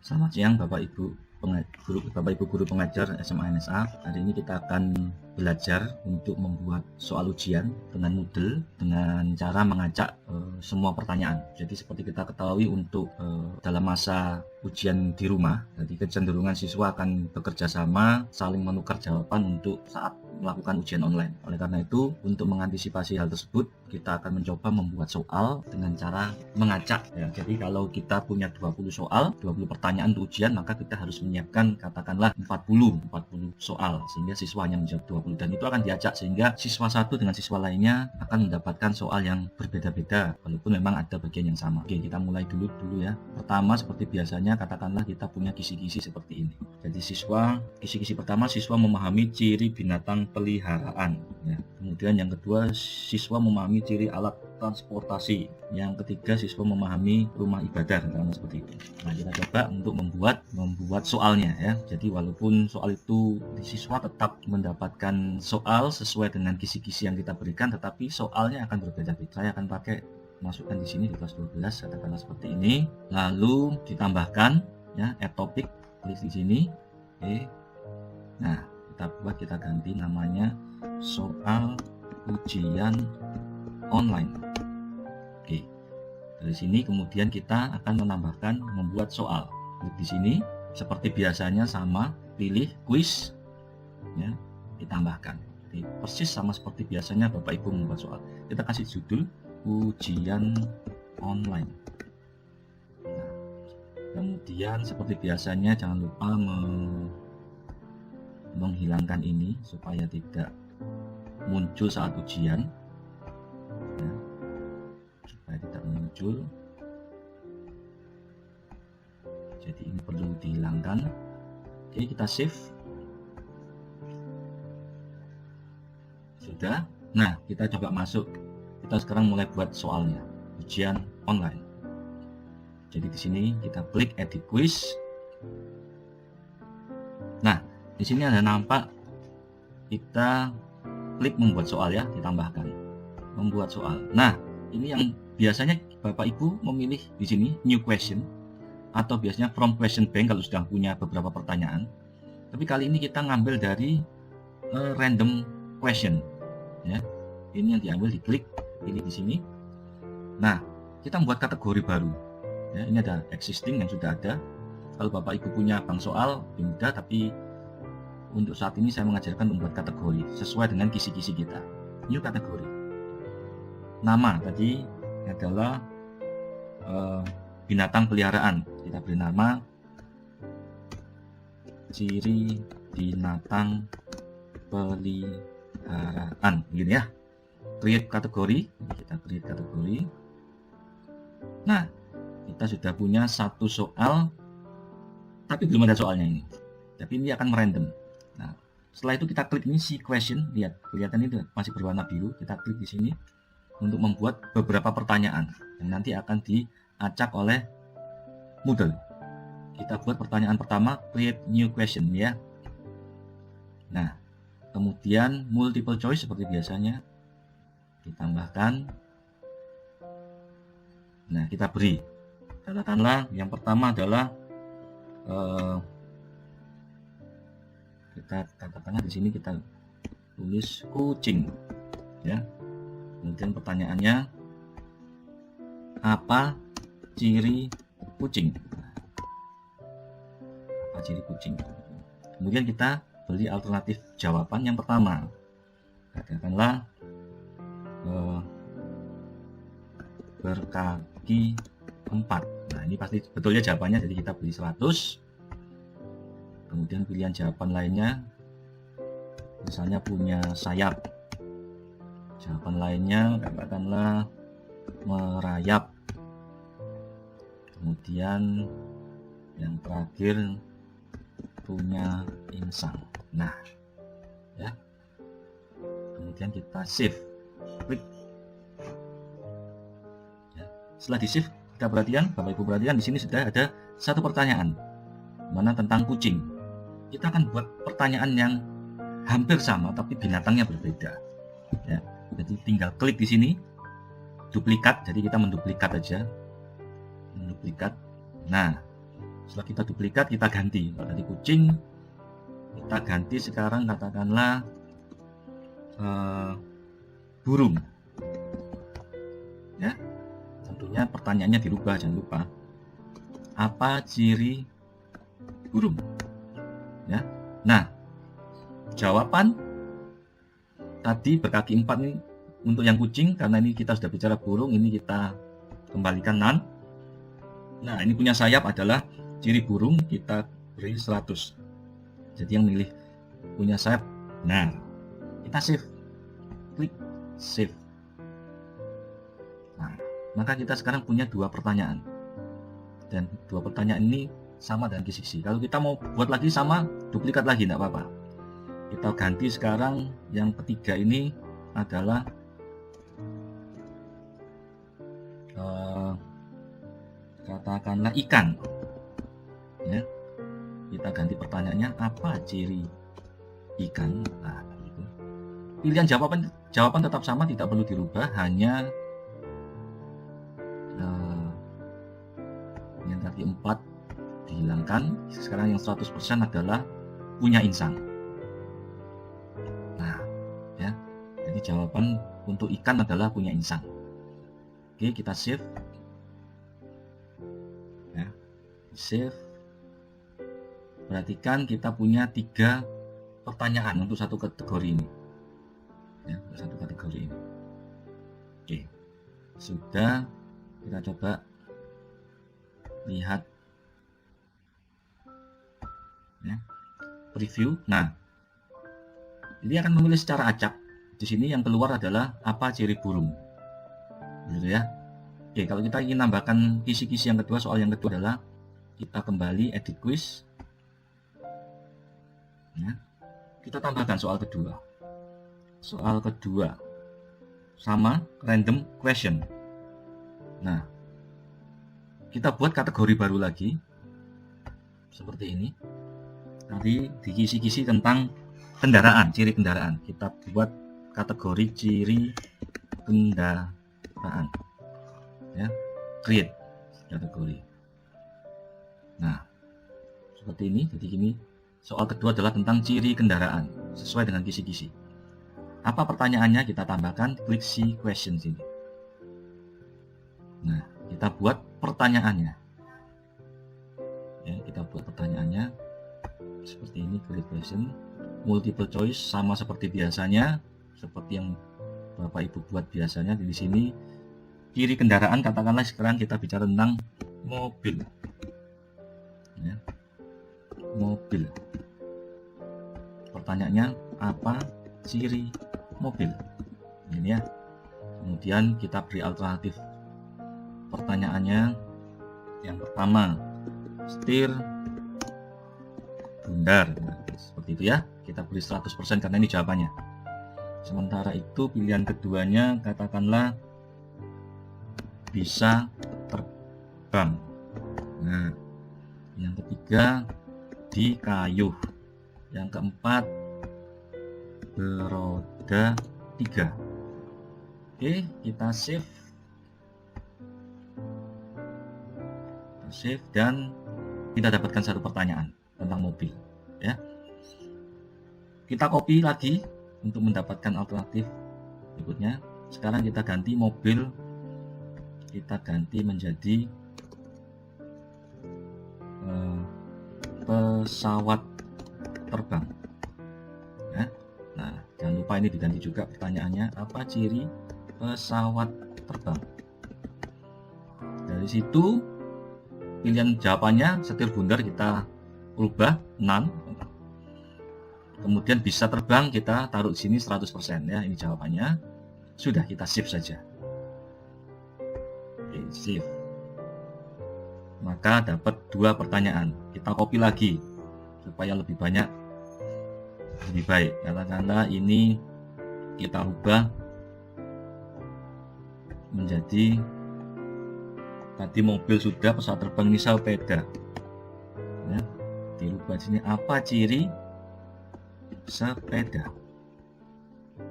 Selamat siang Bapak Ibu guru pengajar SMA NSA. Hari ini kita akan belajar untuk membuat soal ujian dengan Moodle dengan cara mengacak semua pertanyaan. Jadi seperti kita ketahui untuk dalam masa ujian di rumah, jadi kecenderungan siswa akan bekerja sama saling menukar jawaban untuk saat melakukan ujian online. Oleh karena itu, untuk mengantisipasi hal tersebut, kita akan mencoba membuat soal dengan cara mengacak. Ya, jadi kalau kita punya 20 soal, 20 pertanyaan untuk ujian, maka kita harus menyiapkan katakanlah 40 soal, sehingga siswa hanya menjawab 20, dan itu akan diacak sehingga siswa satu dengan siswa lainnya akan mendapatkan soal yang berbeda-beda, walaupun memang ada bagian yang sama. Oke, kita mulai dulu ya. Pertama, seperti biasanya, katakanlah kita punya kisi-kisi seperti ini. Jadi kisi-kisi pertama, siswa memahami ciri binatang peliharaan. Ya. Kemudian yang kedua, siswa memahami ciri alat transportasi. Yang ketiga, siswa memahami rumah ibadah, seperti itu. Nah, kita coba untuk membuat soalnya ya. Jadi walaupun soal itu siswa tetap mendapatkan soal sesuai dengan kisi-kisi yang kita berikan, tetapi soalnya akan berbeda-beda. Saya akan masukkan di sini di kelas 12, katakanlah seperti ini. Lalu ditambahkan ya add topic, klik di sini. Oke. Nah, kita ganti namanya soal ujian online. Oke. Dari sini kemudian kita akan membuat soal. Klik di sini, seperti biasanya sama, pilih quiz ya, ditambahkan. Jadi, persis sama seperti biasanya Bapak Ibu membuat soal. Kita kasih judul ujian online. Nah, kemudian seperti biasanya jangan lupa menghilangkan ini supaya tidak muncul saat ujian ya, supaya tidak muncul. Jadi ini perlu dihilangkan. Oke, kita save. Sudah. Nah, kita coba masuk. Kita sekarang mulai buat soalnya, ujian online. Jadi di sini kita klik edit quiz. Nah, di sini ada nampak, kita klik membuat soal ya, ditambahkan membuat soal. Nah, ini yang biasanya Bapak Ibu memilih di sini new question atau biasanya from question bank kalau sudah punya beberapa pertanyaan. Tapi kali ini kita ngambil dari random question ya. Ini yang diambil, diklik, pilih di sini. Nah, kita membuat kategori baru ya. Ini ada existing yang sudah ada. Kalau Bapak Ibu punya bank soal lebih mudah, tapi untuk saat ini saya mengajarkan membuat kategori sesuai dengan kisi-kisi kita. New kategori. Nama tadi adalah binatang peliharaan. Kita beri nama ciri binatang peliharaan. Begini ya. Create kategori. Kita create kategori. Nah, kita sudah punya satu soal, tapi belum ada soalnya ini. Tapi ini akan merandom. Nah, setelah itu kita klik ini see question, lihat, kelihatan itu masih berwarna biru. Kita klik di sini untuk membuat beberapa pertanyaan yang nanti akan diacak oleh Moodle. Kita buat pertanyaan pertama, create new question ya. Nah, kemudian multiple choice seperti biasanya ditambahkan. Nah, kita beri, katakanlah yang pertama adalah kita katakanlah di sini kita tulis kucing ya. Kemudian pertanyaannya, apa ciri kucing? Apa ciri kucing? Kemudian kita beri alternatif jawaban. Yang pertama, katakanlah berkaki 4. Nah, ini pasti betulnya jawabannya, jadi kita beri 100. Kemudian pilihan jawaban lainnya, misalnya punya sayap. Jawaban lainnya katakanlah merayap. Kemudian yang terakhir punya insang. Nah, ya. Kemudian kita save. Klik. Ya. Setelah di save, Bapak Ibu perhatikan di sini sudah ada satu pertanyaan, mana tentang kucing. Kita akan buat pertanyaan yang hampir sama tapi binatangnya berbeda. Ya. Jadi tinggal klik di sini, duplikat. Jadi kita menduplikat aja, menduplikat. Nah, Setelah kita duplikat, kita ganti. Kalau dari kucing, kita ganti sekarang katakanlah burung. Ya, tentunya pertanyaannya dirubah, jangan lupa. Apa ciri burung? Ya. Nah, jawaban tadi berkaki 4 ini untuk yang kucing, karena ini kita sudah bicara burung, ini kita kembalikan none. Nah, ini punya sayap adalah ciri burung, kita beri 100. Jadi yang milih punya sayap benar. Kita save. Klik save. Nah, maka kita sekarang punya 2 pertanyaan. Dan 2 pertanyaan ini sama dengan kisi-kisi. Kalau kita mau buat lagi sama, duplikat lagi, tidak apa-apa. Kita ganti sekarang yang ketiga ini adalah katakanlah ikan. Ya. Kita ganti pertanyaannya, apa ciri ikan? Nah, gitu. Pilihan jawaban tetap sama, tidak perlu dirubah, hanya yang tadi 4 dihilangkan. Sekarang yang 100% adalah punya insang. Nah, ya. Jadi jawaban untuk ikan adalah punya insang. Oke, kita save. Ya, save. Perhatikan kita punya 3 pertanyaan untuk satu kategori ini. Ya, untuk satu kategori ini. Oke, sudah. Kita coba lihat ya, preview. Nah, ini akan memilih secara acak. Di sini yang keluar adalah apa ciri burung, gitu ya. Oke, kalau kita ingin nambahkan kisi-kisi yang kedua, soal yang kedua adalah kita kembali edit quiz. Ya, kita tambahkan soal kedua. Soal kedua sama random question. Nah, kita buat kategori baru lagi seperti ini. Tadi di kisi-kisi tentang kendaraan, ciri kendaraan. Kita buat kategori ciri kendaraan. Ya, create kategori. Nah, seperti ini. Jadi ini soal kedua adalah tentang ciri kendaraan sesuai dengan kisi-kisi. Apa pertanyaannya? Kita tambahkan klik see questions ini. Nah, kita buat pertanyaannya. Ya, kita buat pertanyaannya seperti ini, create question, multiple choice sama seperti biasanya, seperti yang Bapak Ibu buat biasanya. Di sini ciri kendaraan, katakanlah sekarang kita bicara tentang mobil. Ya, mobil. Pertanyaannya apa ciri mobil? Ini ya. Kemudian kita beri alternatif pertanyaannya. Yang pertama, setir bundar. Nah, seperti itu ya. Kita beri 100% karena ini jawabannya. Sementara itu pilihan keduanya katakanlah bisa terbang. Nah, yang ketiga dikayuh. Yang keempat beroda 3. Oke, kita save. Save dan kita dapatkan satu pertanyaan tentang mobil ya. Kita copy lagi untuk mendapatkan alternatif berikutnya. Sekarang kita ganti mobil, kita ganti menjadi pesawat terbang ya. Nah, jangan lupa ini diganti juga pertanyaannya, apa ciri pesawat terbang. Dari situ pilihan jawabannya setir bundar kita ubah none. Kemudian bisa terbang kita taruh di sini 100% ya. Ini jawabannya. Sudah, kita save saja. Oke, save. Maka dapat 2 pertanyaan. Kita copy lagi supaya lebih banyak, lebih baik. Katakanlah ini kita ubah menjadi tadi mobil sudah, pesawat terbang ini sepeda. Ya, dirubah sini apa ciri sepeda.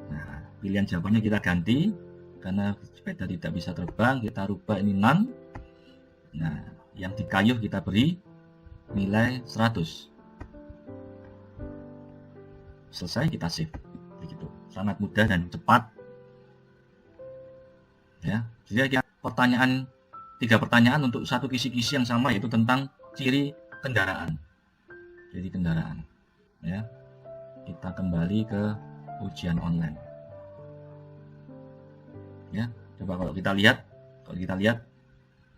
Nah, pilihan jawabannya kita ganti karena sepeda tidak bisa terbang, kita rubah ini none. Nah, yang dikayuh kita beri nilai 100. Selesai, kita save. Begitu. Sangat mudah dan cepat. Ya. Jadi pertanyaan 3 pertanyaan untuk satu kisi-kisi yang sama, yaitu tentang ciri kendaraan. Jadi kendaraan. Ya. Kita kembali ke ujian online. Ya, coba kalau kita lihat,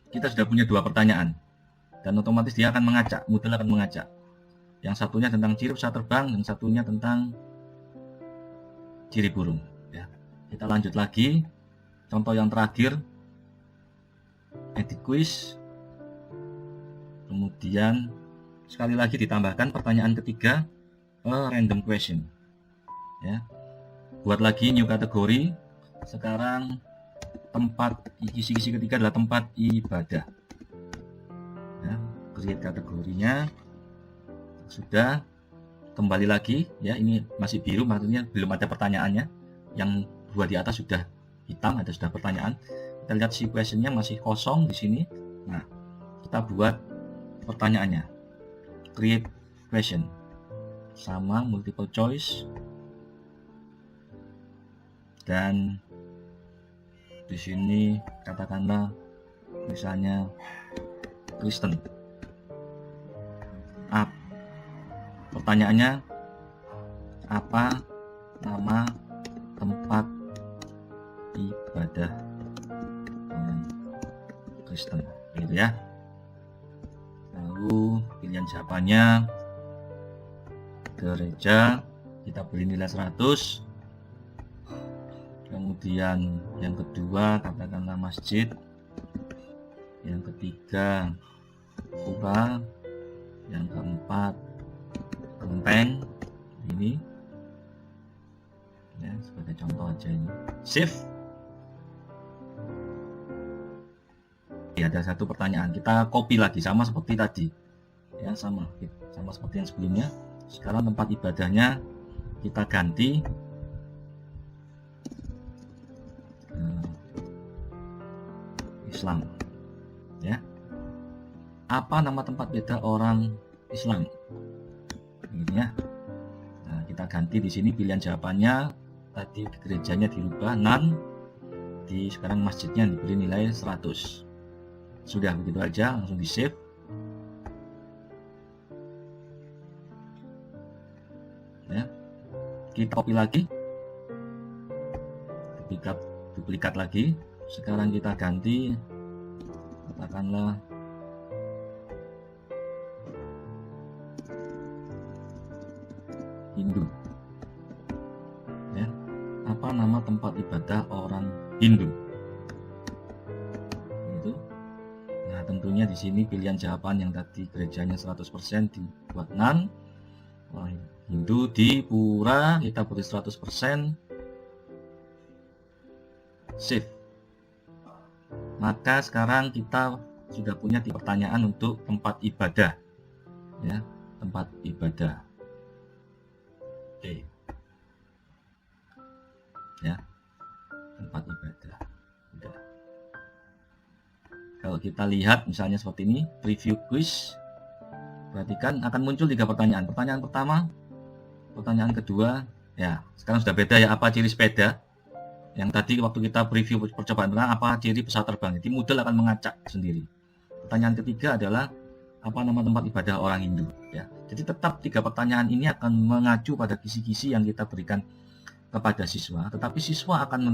kita sudah punya 2 pertanyaan, dan otomatis dia akan mengacak, Moodle akan mengacak. Yang satunya tentang ciri pesawat terbang, yang satunya tentang ciri burung. Ya, kita lanjut lagi. Contoh yang terakhir, edit quiz. Kemudian sekali lagi ditambahkan pertanyaan ketiga, a random question. Ya, buat lagi new kategori. Sekarang tempat kisi-kisi ketiga adalah tempat ibadah. Ya, create kategorinya sudah. Kembali lagi, ya, ini masih biru, maksudnya belum ada pertanyaannya. Yang 2 di atas sudah hitam, ada sudah pertanyaan. Kita lihat si questionnya masih kosong di sini. Nah, kita buat pertanyaannya, create question, sama multiple choice, dan di sini katakanlah misalnya Kristen. Pertanyaannya, apa nama tempat ibadah orang Kristen, gitu ya. Lalu pilihan jawabannya gereja, kita beri nilai 100. Kemudian yang kedua katakanlah masjid, yang ketiga pura, yang keempat kelenteng. Ini ya, sebagai contoh aja ini. Save. Ya, ada satu pertanyaan, kita copy lagi sama seperti tadi. Ya, sama seperti yang sebelumnya. Sekarang tempat ibadahnya kita ganti Islam. Ya. Apa nama tempat ibadah orang Islam? Ini ya. Nah, kita ganti di sini pilihan jawabannya. Tadi gerejanya dirubah none, sekarang masjidnya diberi nilai 100. Sudah, begitu aja, langsung di save. Ya. Kita copy lagi. Duplikat lagi. Sekarang kita ganti, katakanlah Hindu. Ya. Apa nama tempat ibadah orang Hindu? Itu. Nah, tentunya di sini pilihan jawaban yang tadi gerejanya 100% dibuat none. Hindu di pura kita beri 100%. Save. Maka sekarang kita sudah punya di pertanyaan untuk tempat ibadah. Ya, tempat ibadah. Oke. Ya, tempat ibadah. Udah. Kalau kita lihat misalnya seperti ini, preview quiz, perhatikan akan muncul 3 pertanyaan. Pertanyaan pertama, pertanyaan kedua, ya sekarang sudah beda ya, apa ciri sepeda. Yang tadi waktu kita preview percobaan pertama, apa ciri pesawat terbang. Jadi Moodle akan mengacak sendiri. Pertanyaan ketiga adalah apa nama tempat ibadah orang Hindu. Ya, jadi tetap 3 pertanyaan ini akan mengacu pada kisi-kisi yang kita berikan kepada siswa, tetapi siswa akan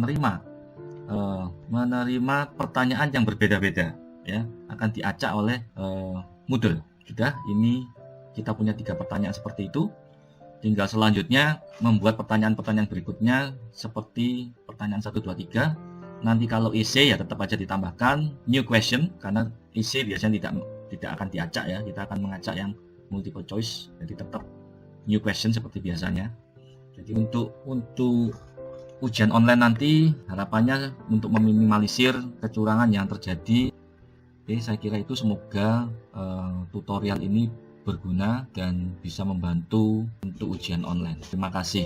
menerima pertanyaan yang berbeda-beda, ya, akan diacak oleh Moodle. Sudah, ini kita punya 3 pertanyaan seperti itu. Tinggal selanjutnya membuat pertanyaan-pertanyaan berikutnya seperti pertanyaan 1, 2, 3. Nanti kalau essay ya tetap aja ditambahkan new question, karena essay biasanya tidak akan diacak ya, kita akan mengacak yang multiple choice. Jadi tetap new question seperti biasanya. Jadi untuk ujian online nanti harapannya untuk meminimalisir kecurangan yang terjadi. Oke, saya kira itu, semoga tutorial ini berguna dan bisa membantu untuk ujian online. Terima kasih.